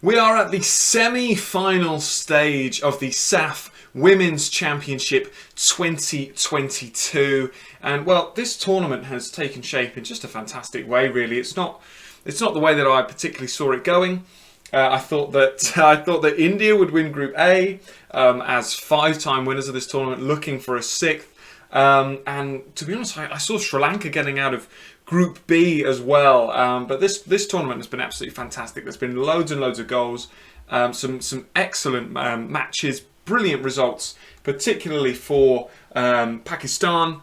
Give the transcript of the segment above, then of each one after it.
We are at the semi-final stage of the SAFF Women's Championship 2022, and well, this tournament has taken shape in just a fantastic way. Really, it's not the way that I particularly saw it going. I thought that India would win Group A as five-time winners of this tournament, looking for a sixth. And to be honest, I saw Sri Lanka getting out of Group B as well. But this tournament has been absolutely fantastic. There's been loads and loads of goals, some excellent matches, brilliant results, particularly for Pakistan,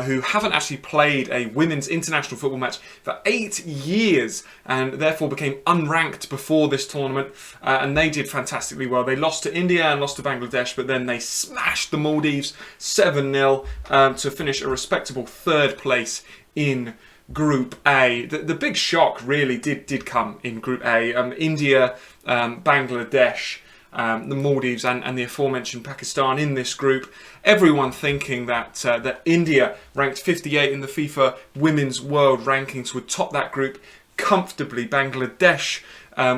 who haven't actually played a women's international football match for 8 years and therefore became unranked before this tournament, and they did fantastically well. They lost to India and lost to Bangladesh, but then they smashed the Maldives 7-0 to finish a respectable third place in Group A. The big shock really did come in Group A. India, Bangladesh, the Maldives and the aforementioned Pakistan in this group. Everyone thinking that India, ranked 58 in the FIFA Women's World Rankings, would top that group comfortably. Bangladesh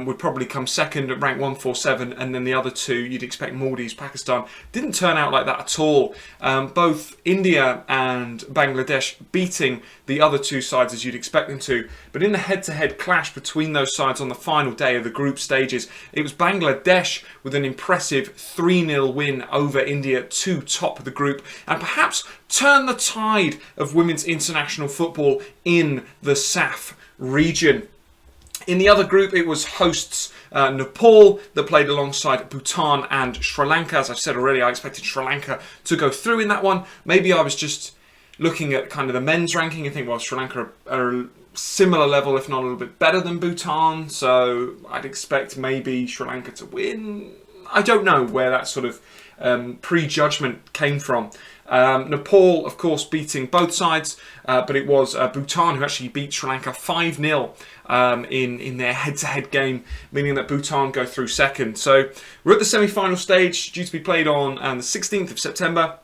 would probably come second at rank 147, and then the other two, you'd expect Maldives, Pakistan. Didn't turn out like that at all. Both India and Bangladesh beating the other two sides as you'd expect them to. But in the head-to-head clash between those sides on the final day of the group stages, it was Bangladesh with an impressive 3-0 win over India to top the group, and perhaps turn the tide of women's international football in the SAFF region. In the other group, it was hosts Nepal that played alongside Bhutan and Sri Lanka. As I've said already, I expected Sri Lanka to go through in that one. Maybe I was just looking at kind of the men's ranking and think, well, Sri Lanka are a similar level, if not a little bit better than Bhutan, so I'd expect maybe Sri Lanka to win. I don't know where that sort of prejudgment came from. Nepal, of course, beating both sides, but it was Bhutan who actually beat Sri Lanka 5-0 in their head-to-head game, meaning that Bhutan go through second. So we're at the semi-final stage, due to be played on the 16th of September.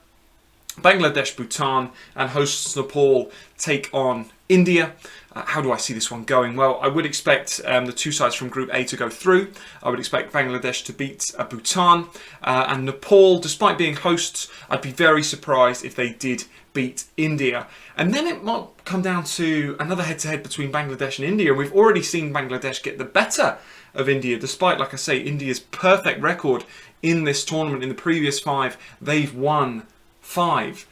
Bangladesh, Bhutan, and hosts Nepal take on India. How do I see this one going? Well, I would expect the two sides from Group A to go through. I would expect Bangladesh to beat Bhutan, and Nepal, despite being hosts, I'd be very surprised if they did beat India. And then it might come down to another head-to-head between Bangladesh and India. We've already seen Bangladesh get the better of India, despite, like I say, India's perfect record in this tournament. In the previous 5, they've won 5.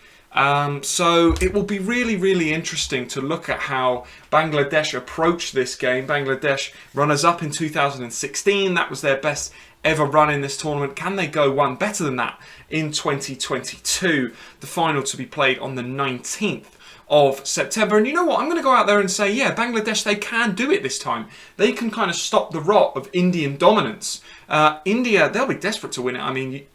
So it will be really interesting to look at how Bangladesh approach this game. Bangladesh, runners-up in 2016, that was their best ever run in this tournament. Can they go one better than that in 2022? The final to be played on the 19th of September. And you know what? I'm going to go out there and say, yeah, Bangladesh, they can do it this time. They can kind of stop the rot of Indian dominance. India, they'll be desperate to win it. I mean,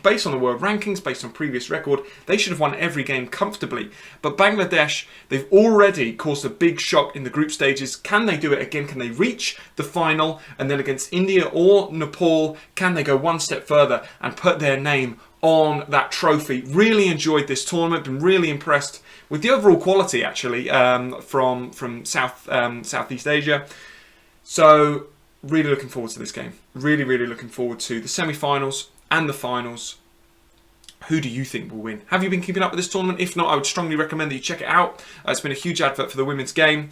based on the world rankings, based on previous record, they should have won every game comfortably. But Bangladesh, they've already caused a big shock in the group stages. Can they do it again? Can they reach the final? And then against India or Nepal, can they go one step further and put their name on that trophy? Really enjoyed this tournament, been really impressed with the overall quality, actually, from Southeast Asia. So really looking forward to this game. Really looking forward to the semi-finals and the finals. Who do you think will win? Have you been keeping up with this tournament? If not, I would strongly recommend that you check it out. It's been a huge advert for the women's game.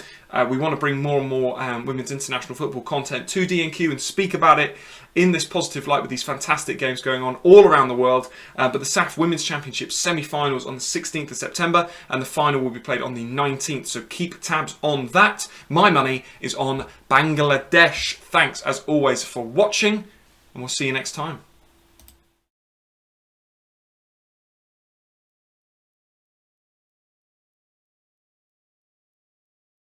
We want to bring more and more women's international football content to D&Q and speak about it in this positive light with these fantastic games going on all around the world. But the SAFF Women's Championship semi-finals on the 16th of September, and the final will be played on the 19th. So keep tabs on that. My money is on Bangladesh. Thanks as always for watching, and we'll see you next time.